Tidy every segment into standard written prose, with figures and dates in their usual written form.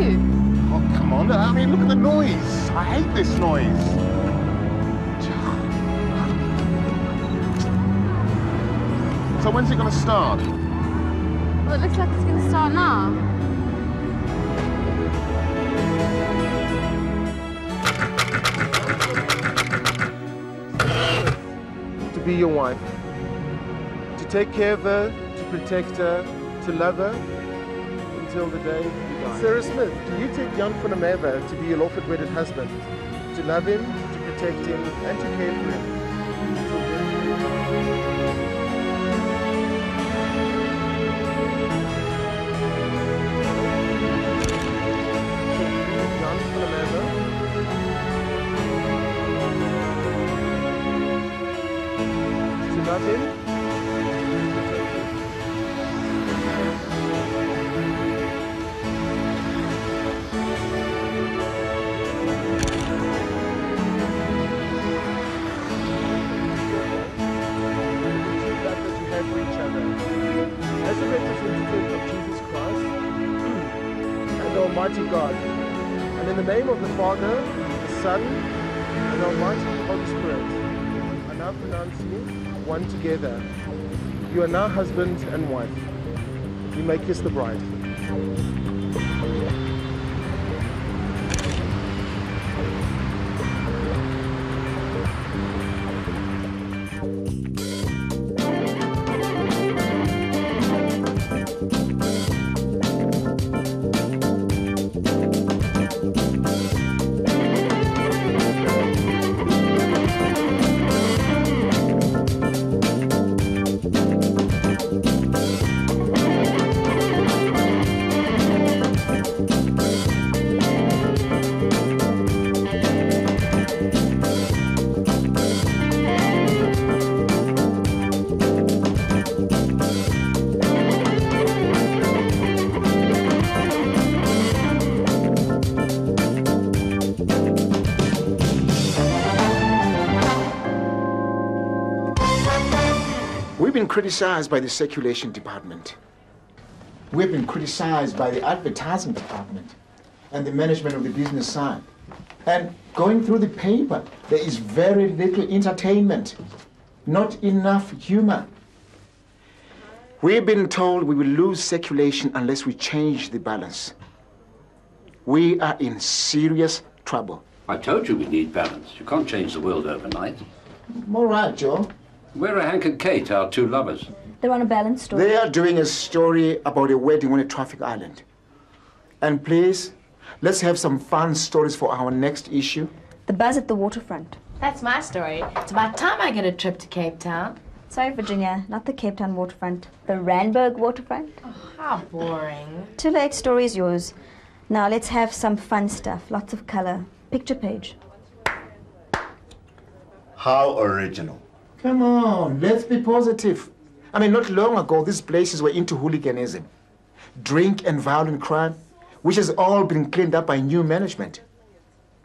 you? Oh, come on. I mean, look at the noise. I hate this noise. So when's it going to start? Well, it looks like it's going to start now. To be your wife. To take care of her, to protect her, to love her until the day you die. Sarah Smith, do you take Jan van der Merwe to be your lawful wedded husband? To love him, to protect him, and to care for him? Love him. As a representative of Jesus Christ and the Almighty God, and in the name of the Father, the Son, and the Almighty Holy Spirit, I now pronounce you one together. You are now husband and wife. You may kiss the bride. We've been criticized by the circulation department. We've been criticized by the advertising department and the management of the business side. And going through the paper, there is very little entertainment, not enough humor. We've been told we will lose circulation unless we change the balance. We are in serious trouble. I told you we need balance. You can't change the world overnight. All right, Joe. Where are Hank and Kate, our two lovers? They're on a balanced story. They are doing a story about a wedding on a traffic island. And please, let's have some fun stories for our next issue. The buzz at the waterfront. That's my story. It's about time I get a trip to Cape Town. Sorry, Virginia, not the Cape Town waterfront. The Randburg waterfront. Oh, how boring. Too late, story is yours. Now let's have some fun stuff. Lots of color. Picture page. How original. Come on, let's be positive. I mean, not long ago, these places were into hooliganism, drink and violent crime, which has all been cleaned up by new management.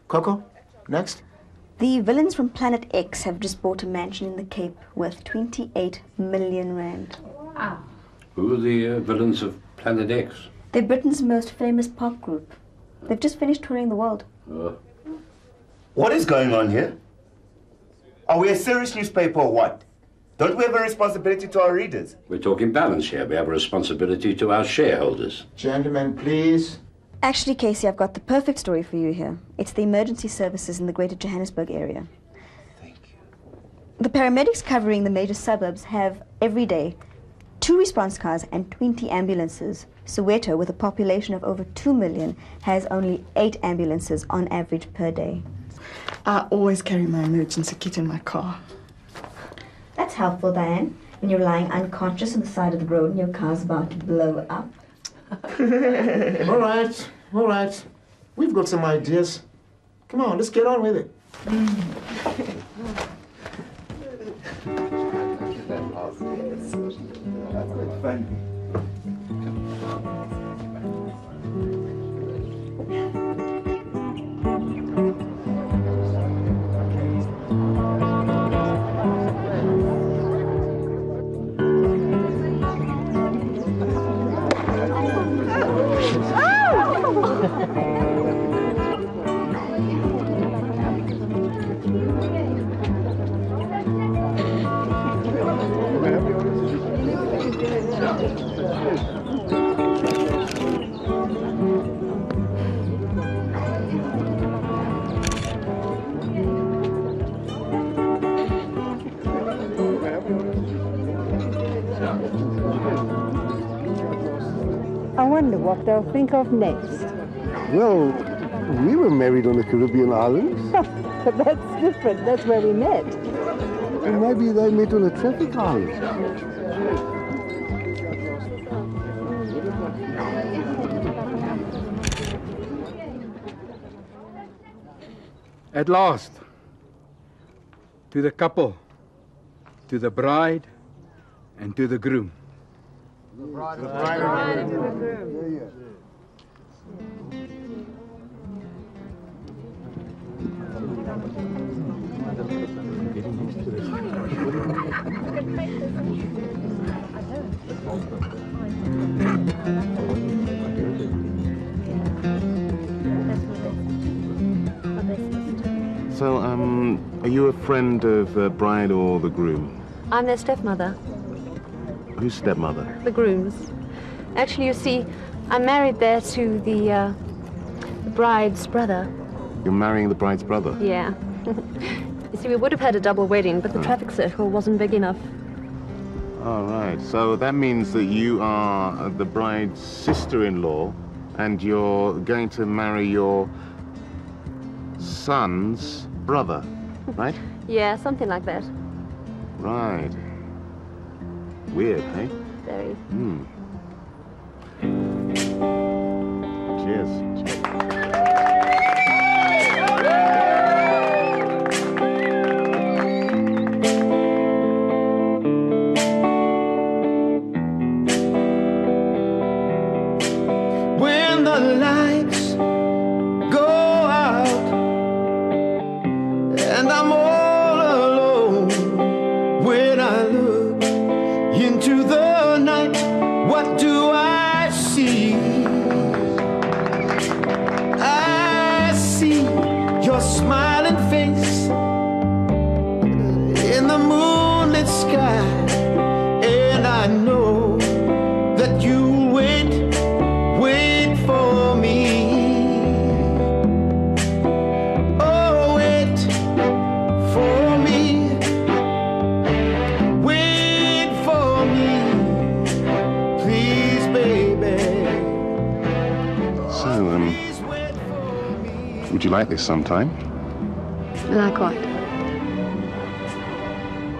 Coco, next. The villains from Planet X have just bought a mansion in the Cape worth 28 million rand. Wow. Who are the villains of Planet X? They're Britain's most famous pop group. They've just finished touring the world. What is going on here? Are we a serious newspaper or what? Don't we have a responsibility to our readers? We're talking balance here. We have a responsibility to our shareholders. Gentlemen, please. Actually, Casey, I've got the perfect story for you here. It's the emergency services in the greater Johannesburg area. Thank you. The paramedics covering the major suburbs have, every day, 2 response cars and 20 ambulances. Soweto, with a population of over 2 million, has only 8 ambulances on average per day. I always carry my emergency kit in my car. That's helpful, Diane, when you're lying unconscious on the side of the road and your car's about to blow up. All right. We've got some ideas. Come on, let's get on with it. That's funny. wonder what they'll think of next. Well, we were married on the Caribbean islands. But that's different. That's where we met. And maybe they met on a traffic island. At last, to the couple, to the bride, and to the groom. The bride and the groom. So, are you a friend of the bride or the groom? I'm their stepmother. Whose stepmother? The groom's. Actually, you see, I'm married there to the bride's brother. You're marrying the bride's brother? Yeah. You see, we would have had a double wedding, but the traffic circle wasn't big enough. All right. So that means that you are the bride's sister-in-law, and you're going to marry your son's brother, right? Yeah, something like that. Right. Weird, hey? Very. Hmm. Cheers. When the lights go out and I'm all alone, when I look into the night, what do I see? I see your smiling face in the moonlit sky, and I know that you'll wait for me. Oh, wait for me. Wait for me. Please, baby. So, would you like this sometime? Like what?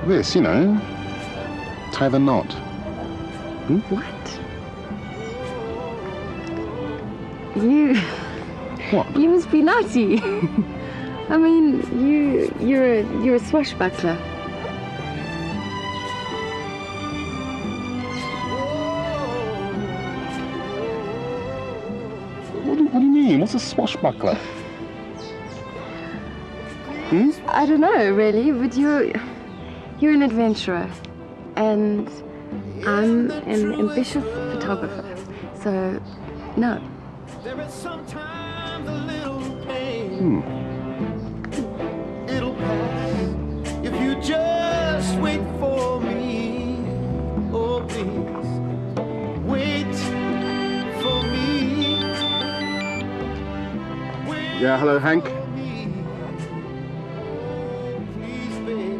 This, you know. Tie the knot. Hmm? What? You... What? You must be nutty. I mean, you're a swashbuckler. What do you mean? What's a swashbuckler? Hmm? I don't know, really, but you're an adventurer, and I'm an ambitious photographer. So, no. There is sometimes a little pain. It'll pass if you just wait for me. Oh, please, wait for me. Yeah, hello, Hank. Please, baby.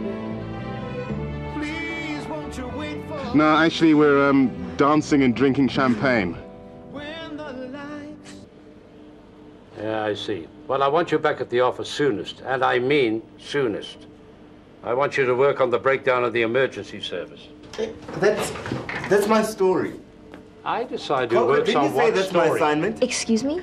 Please, won't you wait for No, actually, we're dancing and drinking champagne. Yeah, I see. Well, I want you back at the office soonest, and I mean soonest. I want you to work on the breakdown of the emergency service. That's my story. I decide who works didn't on you say what that's story. my assignment? Excuse me?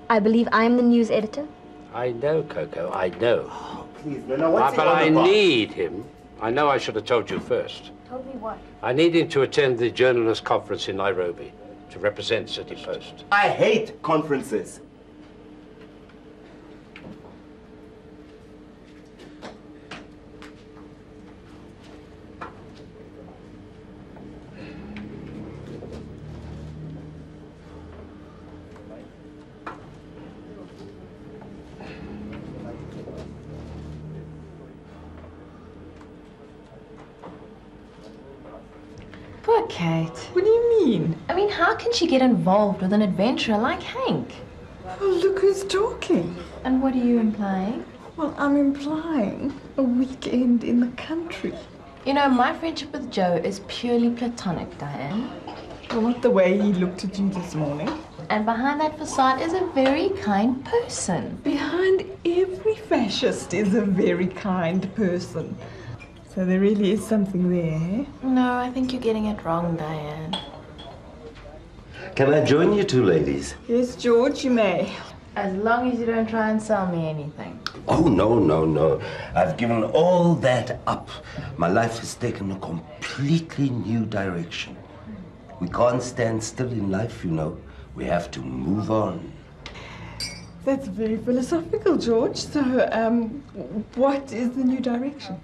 I believe I am the news editor. I know, Coco, I know. Oh, please, no, what's But the I other part? need him. I know I should have told you first. Told me what? I need him to attend the journalist conference in Nairobi to represent City Post. I hate conferences. Poor Kate. What do you mean? I mean, how can she get involved with an adventurer like Hank? Well, look who's talking. And what are you implying? Well, I'm implying a weekend in the country. You know, my friendship with Joe is purely platonic, Diane. Well, not the way he looked at you this morning. And behind that facade is a very kind person. Behind every fascist is a very kind person. So there really is something there, eh? No, I think you're getting it wrong, Diane. Can I join you two ladies? Yes, George, you may. As long as you don't try and sell me anything. Oh, no. I've given all that up. My life has taken a completely new direction. We can't stand still in life, you know. We have to move on. That's very philosophical, George. So, what is the new direction?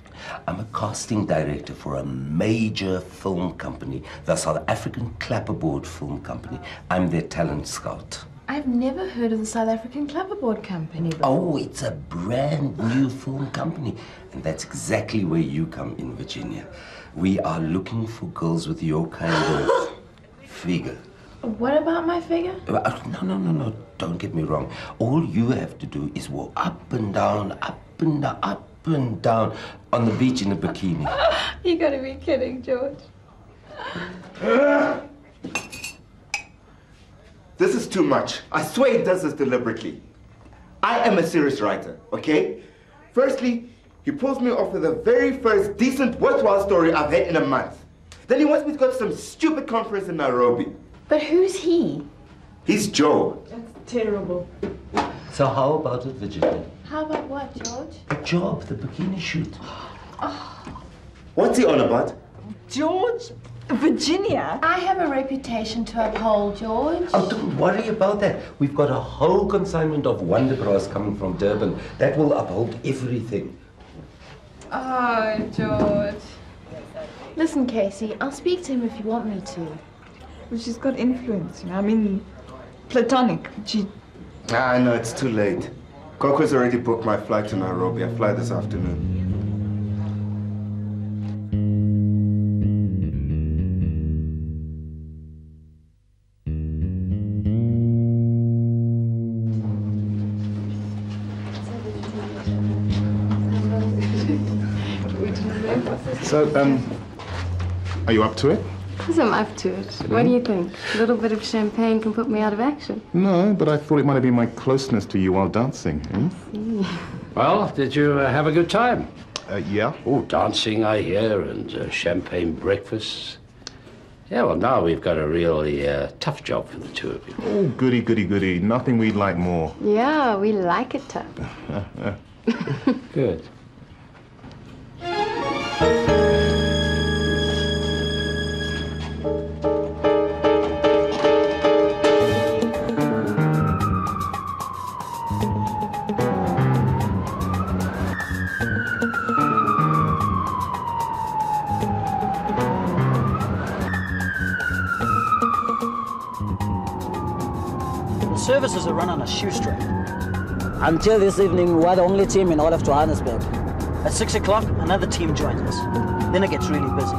I'm a casting director for a major film company, the South African Clapperboard Film Company. I'm their talent scout. I've never heard of the South African Clapperboard Company before. Oh, it's a brand new film company. And that's exactly where you come in, Virginia. We are looking for girls with your kind of figure. What about my figure? No. Don't get me wrong. All you have to do is walk up and down, up and down, up and down on the beach in a bikini. You gotta be kidding, George. This is too much. I swear he does this deliberately. I am a serious writer, okay? Firstly, he pulls me off with the very first decent, worthwhile story I've had in a month. Then he wants me to go to some stupid conference in Nairobi. But who's he? He's Joe. That's terrible. So how about it, Virginia? How about what, George? The job, the bikini shoot. What's he on about? George, Virginia. I have a reputation to uphold, George. Oh, don't worry about that. We've got a whole consignment of Wonderbras coming from Durban. That will uphold everything. Oh, George. Listen, Casey, I'll speak to him if you want me to. Well, she's got influence, you know. I mean, platonic. Ah, no, it's too late. Coco's already booked my flight to Nairobi. I fly this afternoon. So, are you up to it? Yes, I'm up to it. What do you think? A little bit of champagne can put me out of action. No, but I thought it might have been my closeness to you while dancing. Well, did you have a good time? Yeah. Oh, dancing, I hear, and champagne breakfasts. Yeah, well, now we've got a really tough job for the two of you. Oh, goody, goody, goody. Nothing we'd like more. Yeah, we like it tough. Good. Services are run on a shoestring. Until this evening, we were the only team in all of Johannesburg. At 6 o'clock, another team joins us. Then it gets really busy.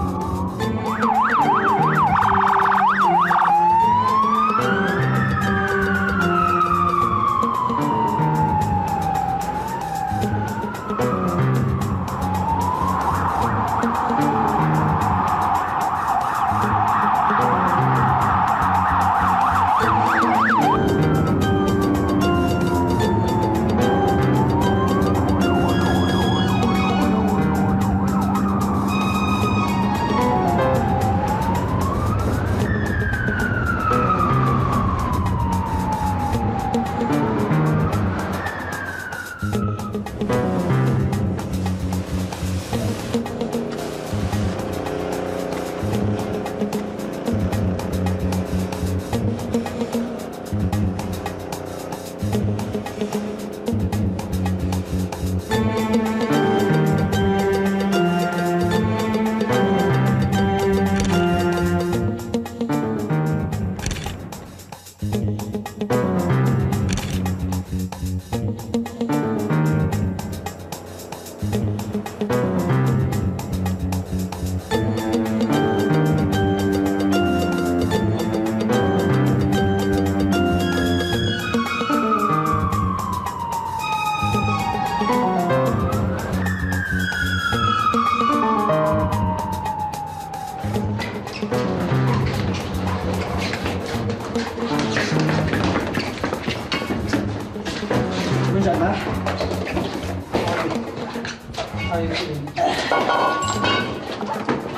How are you feeling?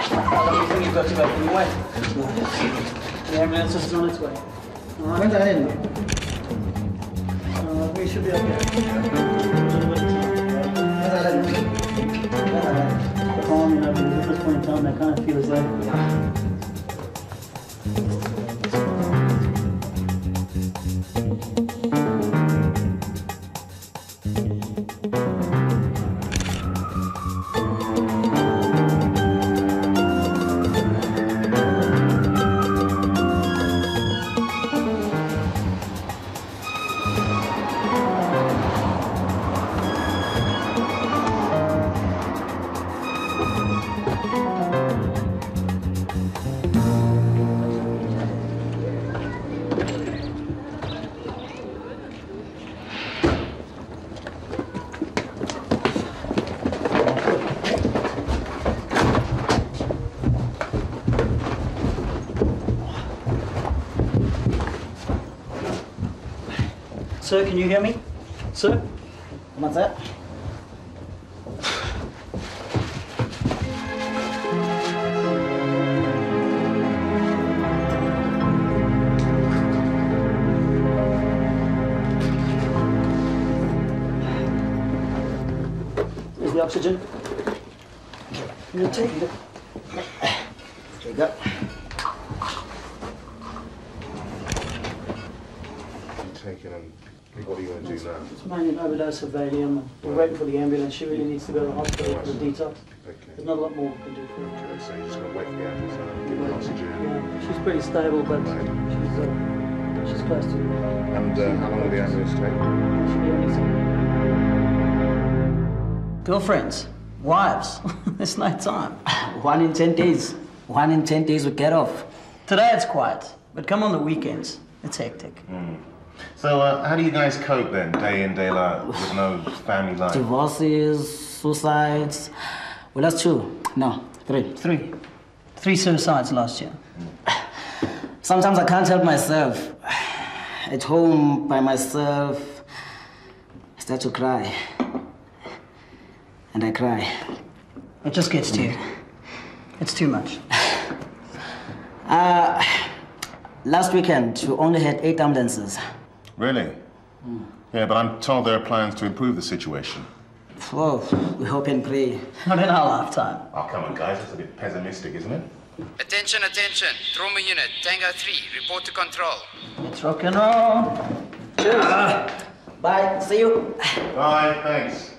How long do you think you've got to go from your way? The ambulance is on its way. All right. When's that in? We should be okay. Calm, you know, because at this point in time, they kind of feel as though. Sir, can you hear me? Sir? What's that? Here's the oxygen. You take it. There you go. Take it and what are you going to do now? It's mainly an overdose of Valium. We're waiting for the ambulance. She really needs to go to the hospital for the detox. There's not a lot more we can do for her. Okay, so you're just going to wait for the ambulance now, give her oxygen. Yeah, she's pretty stable, but she's close to it. And how long will the ambulance take? Girlfriends, wives, there's no time. 1 in 10 days. 1 in 10 days we get off. Today it's quiet, but come on the weekends, it's hectic. So how do you guys cope then, day in, day out, with no family life? Divorces, suicides. Well, that's 2. No, 3. 3 suicides last year. Sometimes I can't help myself. At home, by myself, I start to cry. And I cry. It just gets to you. It's too much. Last weekend, we only had 8 ambulances. Really? Yeah, but I'm told there are plans to improve the situation. Oh, we hope and pray. Not in our lifetime. Oh, come on, guys. That's a bit pessimistic, isn't it? Attention, attention. Trauma unit, Tango 3, report to control. Let's rock and roll. Cheers. Bye. See you. Bye. Thanks.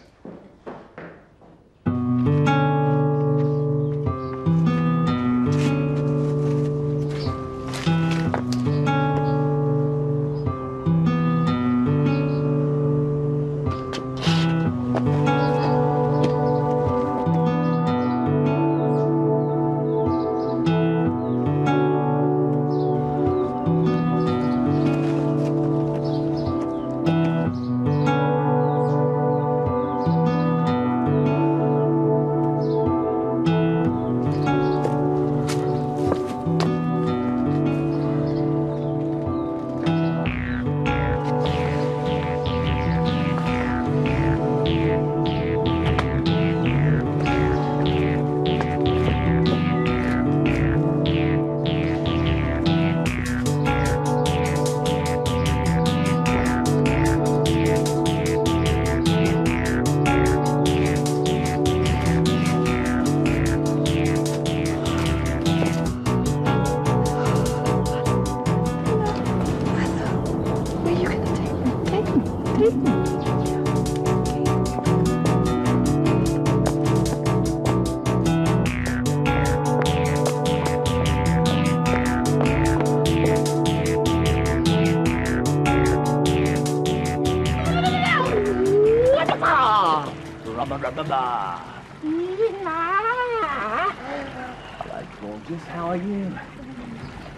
Hello, gorgeous. How are you?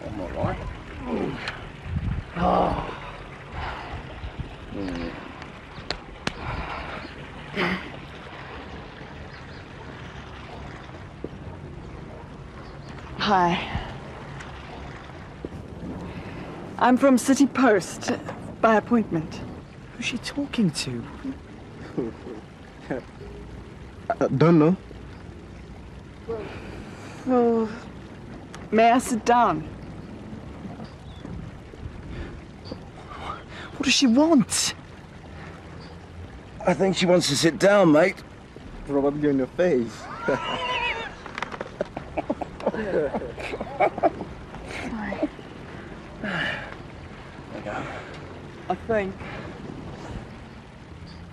I'm all right. Oh. Hi. I'm from City Post, by appointment. Who's she talking to? Don't know. Oh, may I sit down? What does she want? I think she wants to sit down, mate. Probably on your face.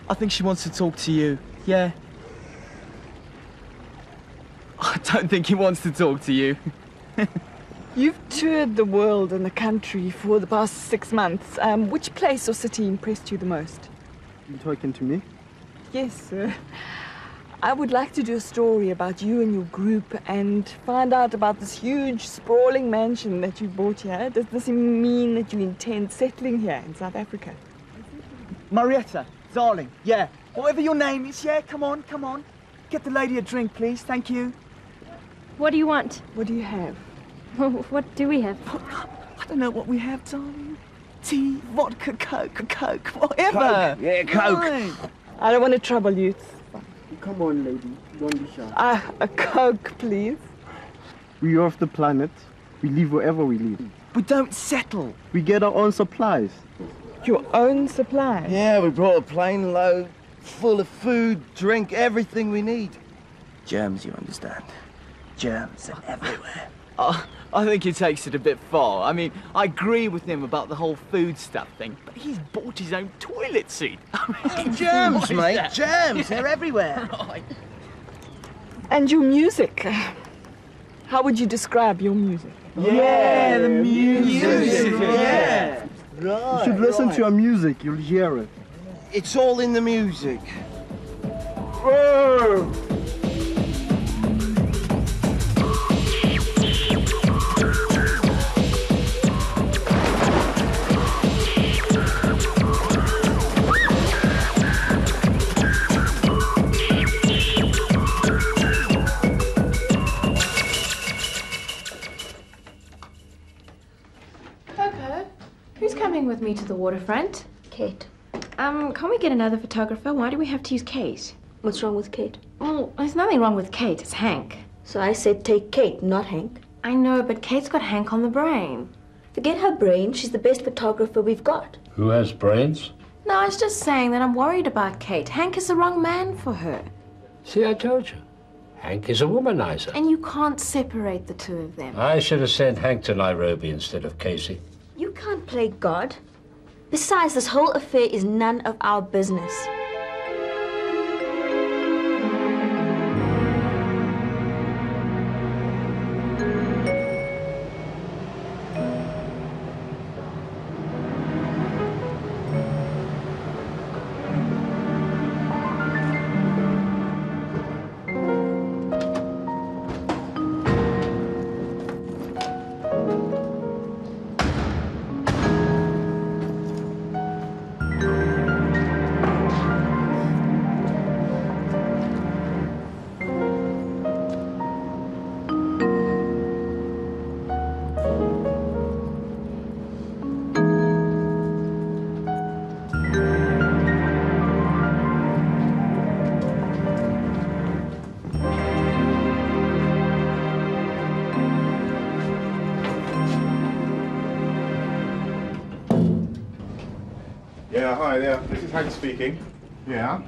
I think she wants to talk to you. Yeah. I don't think he wants to talk to you. You've toured the world and the country for the past 6 months. Which place or city impressed you the most? You talking to me? Yes, sir. I would like to do a story about you and your group and find out about this huge, sprawling mansion that you bought here. Does this mean that you intend settling here in South Africa? Marietta, darling, yeah. Whatever your name is, yeah, come on, come on. Get the lady a drink, please, thank you. What do you want? What do you have? What do we have? I don't know what we have, darling. Tea, vodka, Coke, whatever. Coke. Yeah, Coke. Fine. I don't want to trouble you. Come on, lady, don't be shy. A Coke, please. We're off the planet. We live wherever we live. We don't settle. We get our own supplies. Your own supplies? Yeah, we brought a plane load full of food, drink, everything we need. Germs, you understand. Germs are everywhere. I think he takes it a bit far. I mean, I agree with him about the whole food stuff thing, but he's bought his own toilet seat. I mean, germs, mate, germs, they're everywhere. And your music? How would you describe your music? Yeah, the music. Yeah. Right, you should listen to our music, you'll hear it. It's all in the music. Whoa! Who's coming with me to the waterfront? Kate. Can't we get another photographer? Why do we have to use Kate? What's wrong with Kate? Well, there's nothing wrong with Kate. It's Hank. So I said take Kate, not Hank. I know, but Kate's got Hank on the brain. Forget her brain. She's the best photographer we've got. Who has brains? No, I was just saying that I'm worried about Kate. Hank is the wrong man for her. See, I told you. Hank is a womanizer. And you can't separate the two of them. I should have sent Hank to Nairobi instead of Casey. You can't play God. Besides, this whole affair is none of our business. Yeah, hi there. This is Hank speaking. Yeah?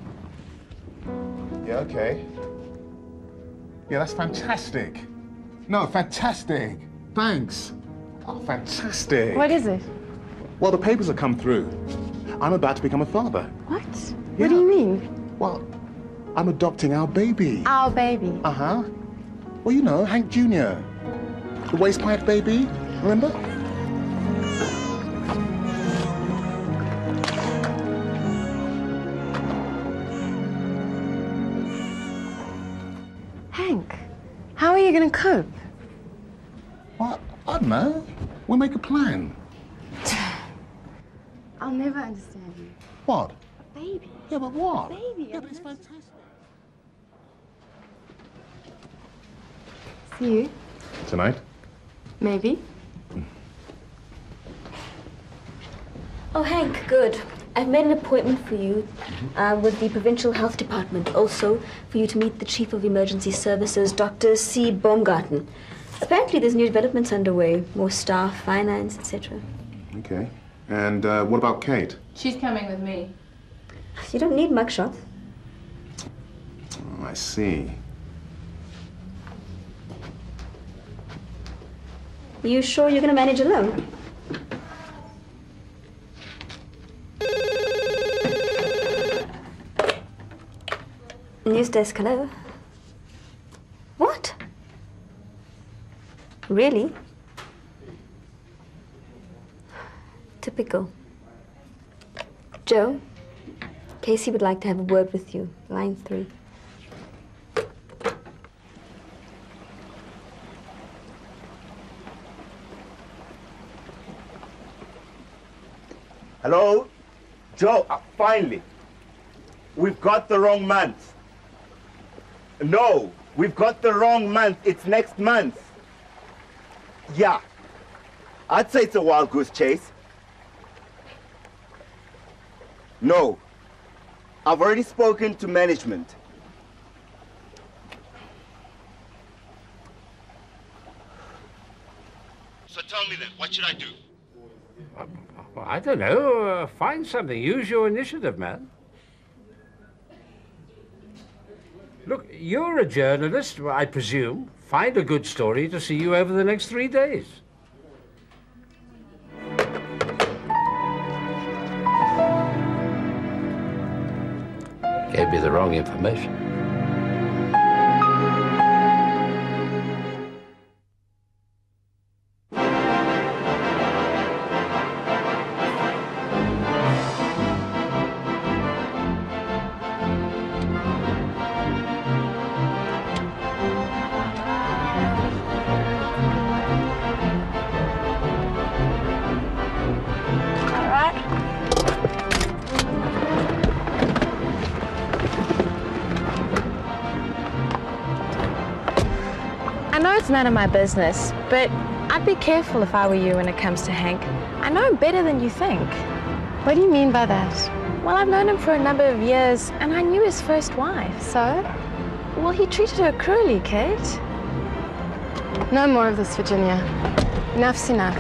Yeah, okay. Yeah, that's fantastic. No, fantastic. Thanks. Oh, fantastic. What is it? Well, the papers have come through. I'm about to become a father. What? Yeah. What do you mean? Well, I'm adopting our baby. Our baby? Uh-huh. Well, you know, Hank Jr. The waste pipe baby, remember? Hank, how are you going to cope? Well, I don't know. We'll make a plan. I'll never understand you. What? Baby. Yeah, but what? Baby. Yeah, but it's fantastic. See you. Tonight? Maybe. Oh, Hank, good. I've made an appointment for you with the Provincial Health Department, also for you to meet the Chief of Emergency Services, Dr. C. Baumgarten. Apparently there's new developments underway, more staff, finance, etc. Okay. And what about Kate? She's coming with me. You don't need mugshots. Oh, I see. You sure you're going to manage alone? News desk, hello? What? Really? Typical. Joe, Casey would like to have a word with you. Line 3. Hello? Joe, finally. We've got the wrong month. No, we've got the wrong month. It's next month. Yeah. I'd say it's a wild goose chase. No. I've already spoken to management. So tell me then, what should I do? Well, I don't know. Find something. Use your initiative, man. Look, you're a journalist, I presume. Find a good story to see you over the next 3 days. Gave me the wrong information. I know it's none of my business, but I'd be careful if I were you when it comes to Hank. I know him better than you think. What do you mean by that? Well, I've known him for a number of years, and I knew his first wife. So? Well, he treated her cruelly, Kate. No more of this, Virginia. Enough's enough.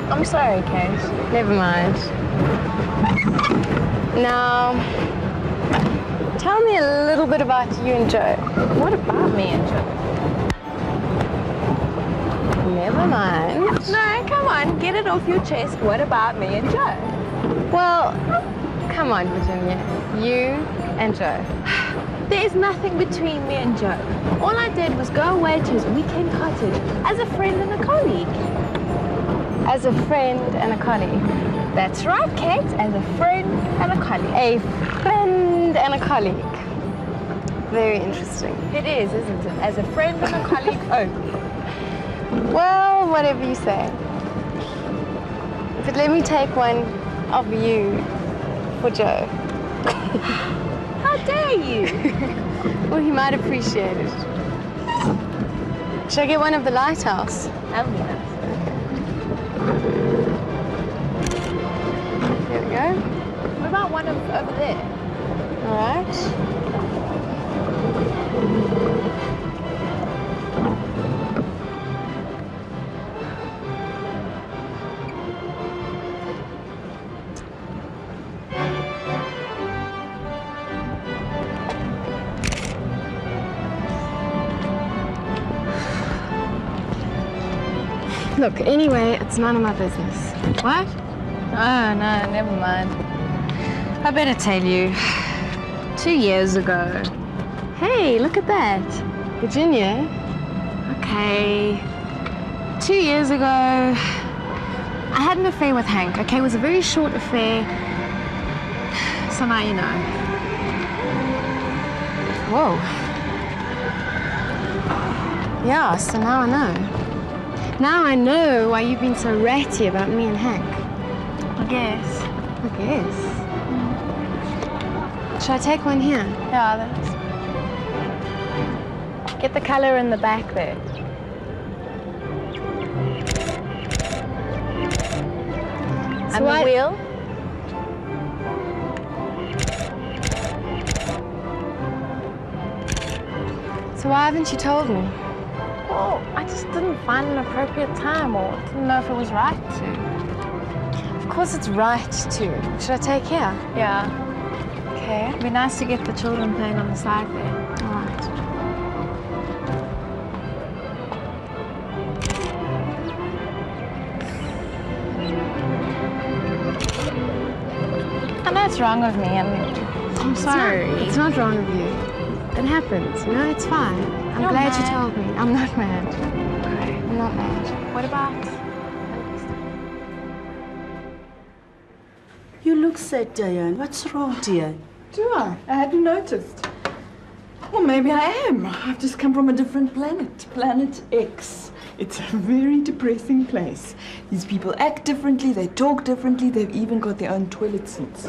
I'm sorry, Kate. Never mind. Now, tell me a little bit about you and Joe. What about me and Joe? Never mind. No, come on, get it off your chest. What about me and Joe? Well, come on, Virginia. You and Joe. There's nothing between me and Joe. All I did was go away to his weekend cottage as a friend and a colleague. As a friend and a colleague. That's right, Kate, as a friend and a colleague. A friend and a colleague. Very interesting. It is, isn't it? As a friend and a colleague only. Well, whatever you say. But let me take one of you for Joe. How dare you? Well, he might appreciate it. Should I get one of the lighthouse? That'll be nice. There we go. What about one over there? All right. Look, anyway, it's none of my business. What? Oh, no, never mind. I better tell you. 2 years ago. Hey, look at that. Virginia? Okay. 2 years ago, I had an affair with Hank. Okay, it was a very short affair. So now you know. Whoa. Yeah, so now I know. Now I know why you've been so ratty about me and Hank. I guess. I guess. Should I take one here? Yeah, that's... Get the color in the back there. So And the what- wheel? So why haven't you told me? Well, I just didn't find an appropriate time or didn't know if it was right to. Of course it's right to. Should I take here? Yeah. Okay. It'd be nice to get the children playing on the side there. All right. I know it's wrong of me and I'm sorry. It's not wrong of you. It happens. You know, it's fine. I'm You're glad mad. you told me. I'm not mad. Okay, I'm not mad. What about... You look sad, Diane. What's wrong, dear? Do I? I hadn't noticed. Well, maybe I am. I've just come from a different planet, Planet X. It's a very depressing place. These people act differently, they talk differently, they've even got their own toilet seats.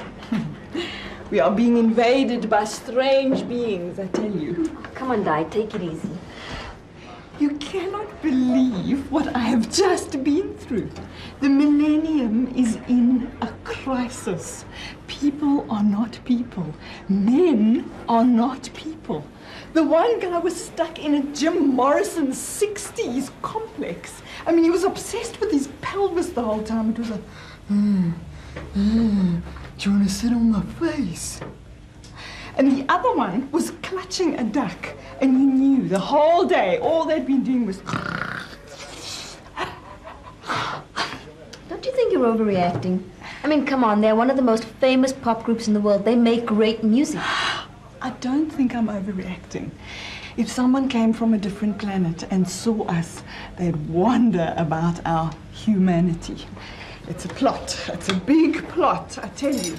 We are being invaded by strange beings, I tell you. Come on, Di, take it easy. You cannot believe what I have just been through. The millennium is in a crisis. People are not people. Men are not people. The one guy was stuck in a Jim Morrison 60s complex. I mean, he was obsessed with his pelvis the whole time. It was a, do you want to sit on my face? And the other one was clutching a duck, and he knew the whole day all they'd been doing was... Don't you think you're overreacting? I mean, come on, they're one of the most famous pop groups in the world. They make great music. I don't think I'm overreacting. If someone came from a different planet and saw us, they'd wonder about our humanity. It's a plot. It's a big plot, I tell you.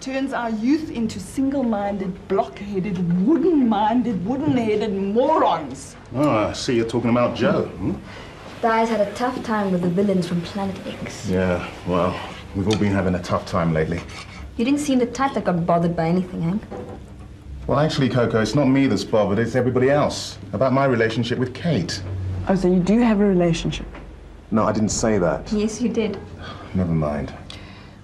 Turns our youth into single-minded, block-headed, wooden-headed morons. Oh, I see you're talking about Joe. Di's had a tough time with the villains from Planet X. Yeah, well, we've all been having a tough time lately. You didn't seem the type that got bothered by anything, Hank. Well, actually, Coco, it's not me that's bothered, it's everybody else. About my relationship with Kate. Oh, so you do have a relationship? No, I didn't say that. Yes, you did. Never mind.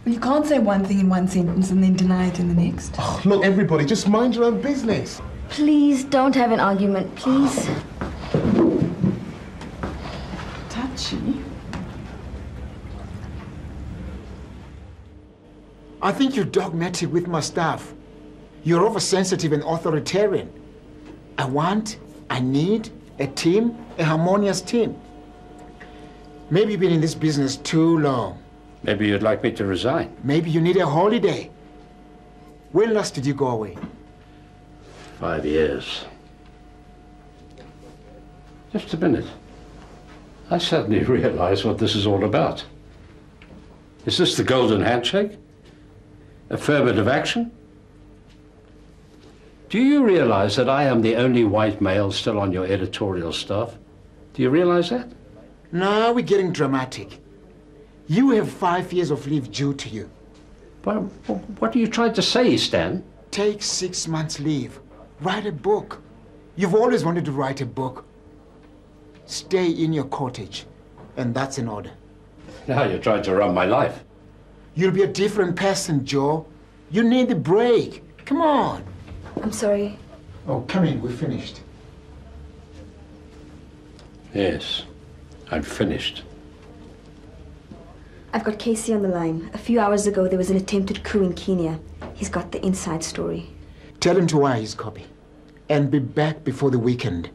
Well, you can't say one thing in one sentence and then deny it in the next. Oh, look, everybody, just mind your own business. Please don't have an argument, please. Touchy. I think you're dogmatic with my staff. You're oversensitive and authoritarian. I need a team, a harmonious team. Maybe you've been in this business too long. Maybe you'd like me to resign. Maybe you need a holiday. When last did you go away? 5 years. Just a minute. I suddenly realize what this is all about. Is this the golden handshake? Affirmative action? Do you realize that I am the only white male still on your editorial staff? Do you realize that? Now we're getting dramatic. You have 5 years of leave due to you. But what are you trying to say, Stan? Take 6 months leave. Write a book. You've always wanted to write a book. Stay in your cottage, and that's in order. Now you're trying to run my life. You'll be a different person, Joe. You need a break. Come on. I'm sorry. Oh, come in. We're finished. Yes, I'm finished. I've got Casey on the line. A few hours ago, there was an attempted coup in Kenya. He's got the inside story. Tell him to wire his copy. And be back before the weekend.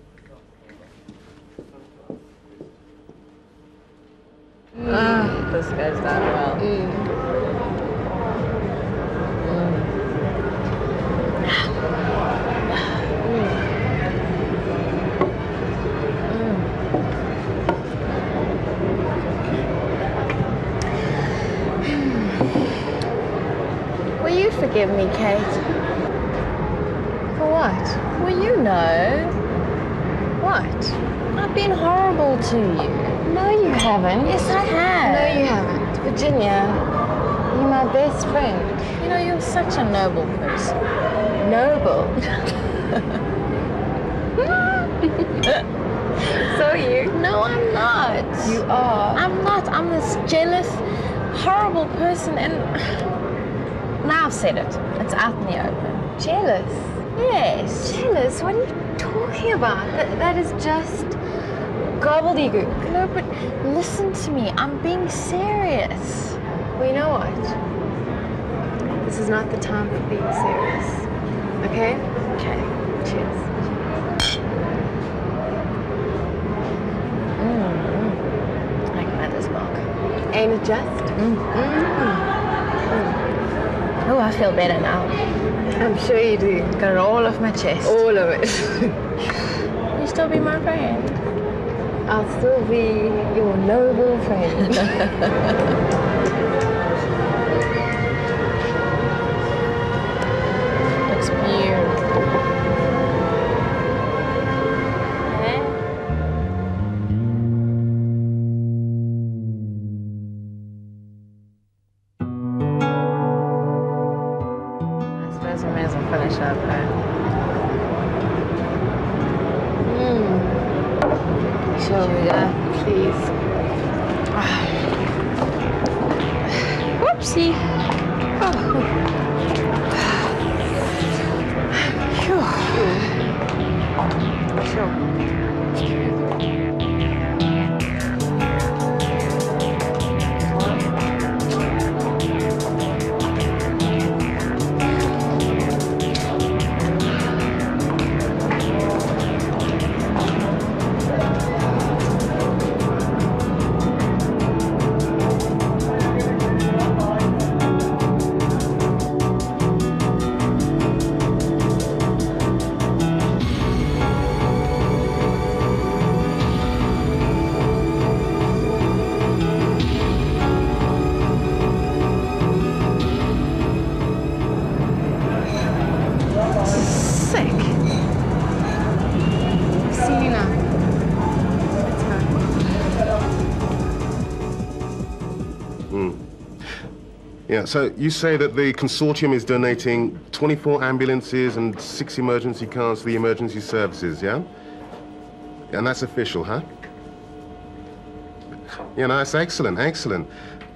This goes down well. Will you forgive me, Kate? For what? Well, you know. What? I've been horrible to you. No, you haven't. Yes, I have. No, you haven't. Virginia, you're my best friend. You know, you're such a noble person. Noble. So are you? No, I'm not. You are. I'm not. I'm this jealous, horrible person, and now I've said it. It's out in the open. Jealous? Yes. Jealous? What are you talking about? That is just gobbledygook. No, but listen to me. I'm being serious. Well, you know what? This is not the time for being serious. Okay? Okay. Cheers. Like mother's milk. Ain't it just? Oh, I feel better now. I'm sure you do. Got it all off my chest. All of it. You still be my friend? I'll still be your noble friend. Looks beautiful. I suppose we may as well finish up, Shall we go? Please. Whoopsie. Yeah, so you say that the consortium is donating 24 ambulances and 6 emergency cars to the emergency services, yeah? And that's official, huh? Yeah, no, that's excellent, excellent.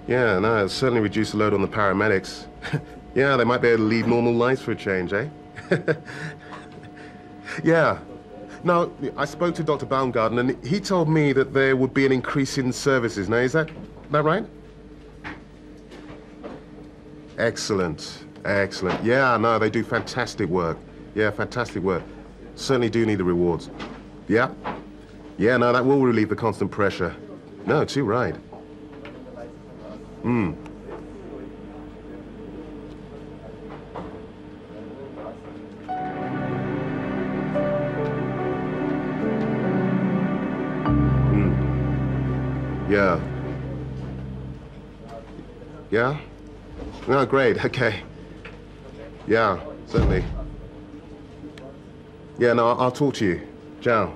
Yeah, no, it'll certainly reduce the load on the paramedics. Yeah, they might be able to lead normal lives for a change, eh? Yeah. No, I spoke to Dr. Baumgarten, and he told me that there would be an increase in services. Now, is that right? Excellent, excellent. Yeah, no, they do fantastic work. Yeah, fantastic work. Certainly do need the rewards. Yeah. Yeah, no, that will relieve the constant pressure. No, too right. Yeah. Yeah? No, great, okay. Yeah, certainly. Yeah, no, I'll talk to you. Ciao.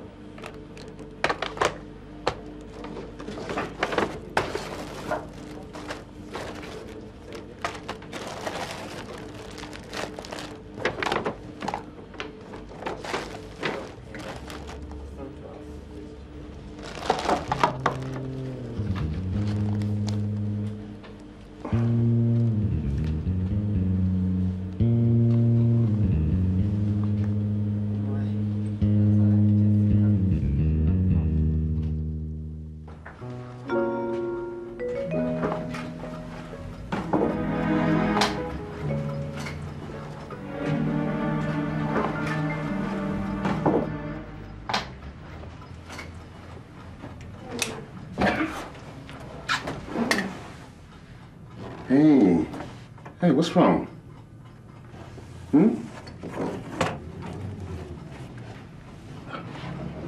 Hey, what's wrong?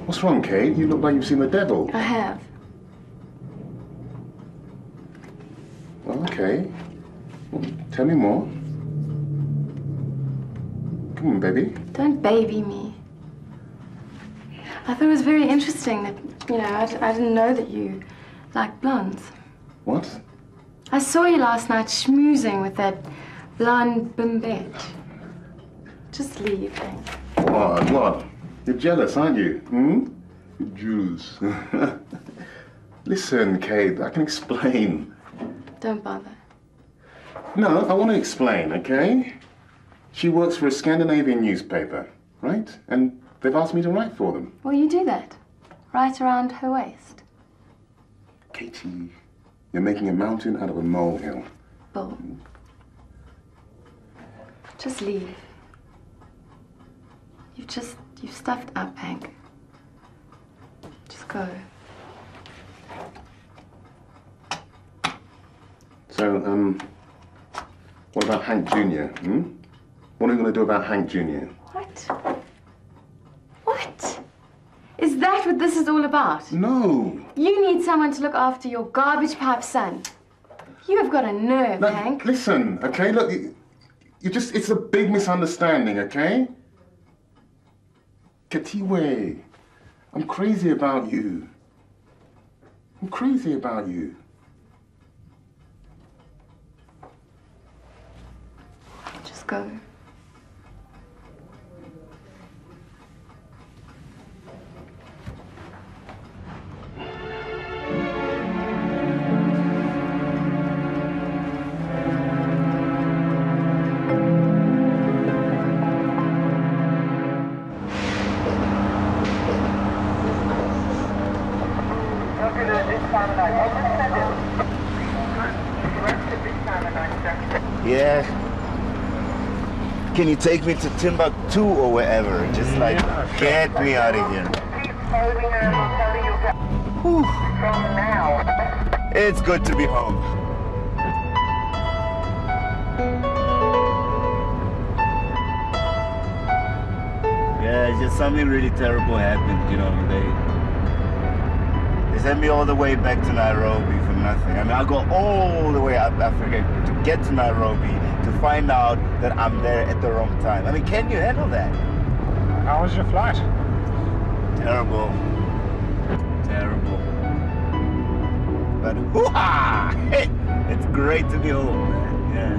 What's wrong, Kate? You look like you've seen the devil. I have. Well, okay. Well, tell me more. Come on, baby. Don't baby me. I thought it was very interesting that, you know, I didn't know that you liked blondes. What? I saw you last night schmoozing with that blonde bimbette. Just leave, Hank. What? You're jealous, aren't you? You're jealous. Listen, Kate, I can explain. Don't bother. No, I want to explain, okay? She works for a Scandinavian newspaper, right? And they've asked me to write for them. Well, you do that. Right around her waist. Katie, you're making a mountain out of a molehill. Bull. Just leave. You've stuffed up, Hank. Just go. So, what about Hank Jr., What are you going to do about Hank Jr.? What? What? Is that what this is all about? No. You need someone to look after your garbage pipe son. You have got a nerve, No, Hank. listen, okay? Look, it's a big misunderstanding, okay? Katiwe, I'm crazy about you. I'm crazy about you. Just go. Yeah. Can you take me to Timbuktu or wherever? Just like, get me out of here. Whew. It's good to be home. Yeah, it's just something really terrible happened, you know. They sent me all the way back to Nairobi for nothing. I mean, I go all the way up Africa to get to Nairobi to find out that I'm there at the wrong time. I mean, can you handle that? How was your flight? Terrible. Terrible. But hoo-ha! It's great to be home, man.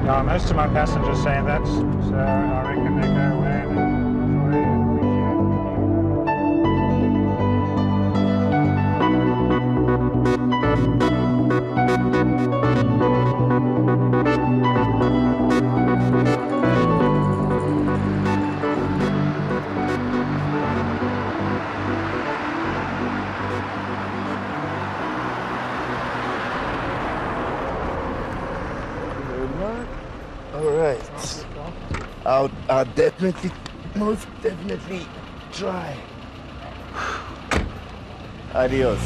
Yeah. Yeah, most of my passengers say that, so I reckon they go away and enjoy I'll definitely, most definitely try. Adios.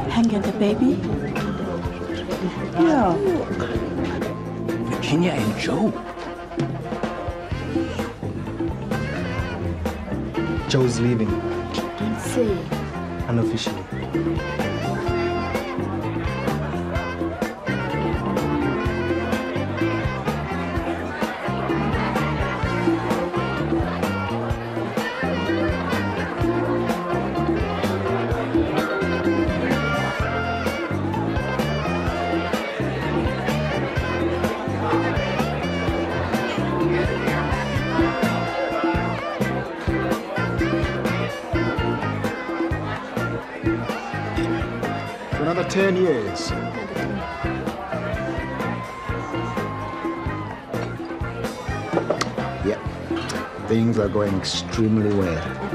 Hank and the baby? Yeah. Virginia and Joe. Joe's leaving. Let's see. Unofficially. For another 10 years. things are going extremely well.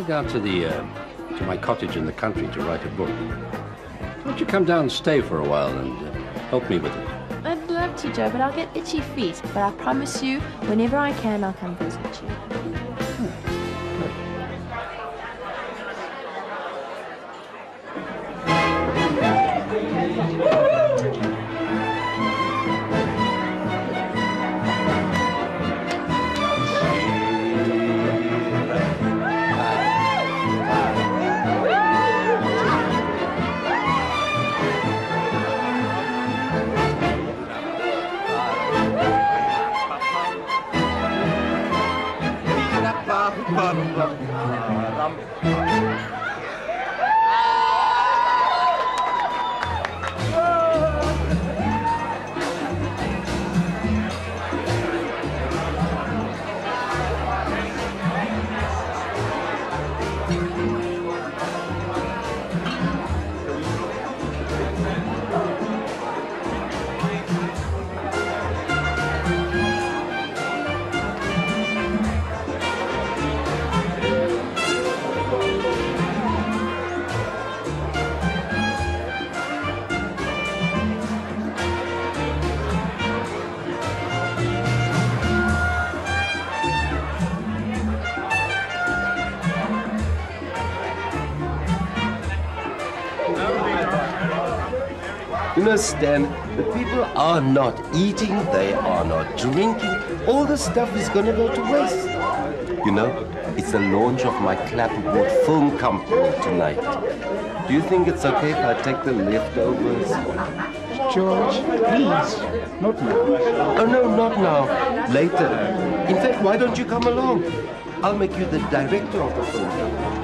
Down to my cottage in the country to write a book. Won't you come down and stay for a while and help me with it? I'd love to, Joe, but I'll get itchy feet. But I promise you, whenever I can, I'll come visit you. You know, Stan, the people are not eating, they are not drinking. All the stuff is going to go to waste. You know, it's the launch of my clapboard film company tonight. Do you think it's okay if I take the leftovers? George, please, not now. Oh, no, not now. Later. In fact, why don't you come along? I'll make you the director of the film company.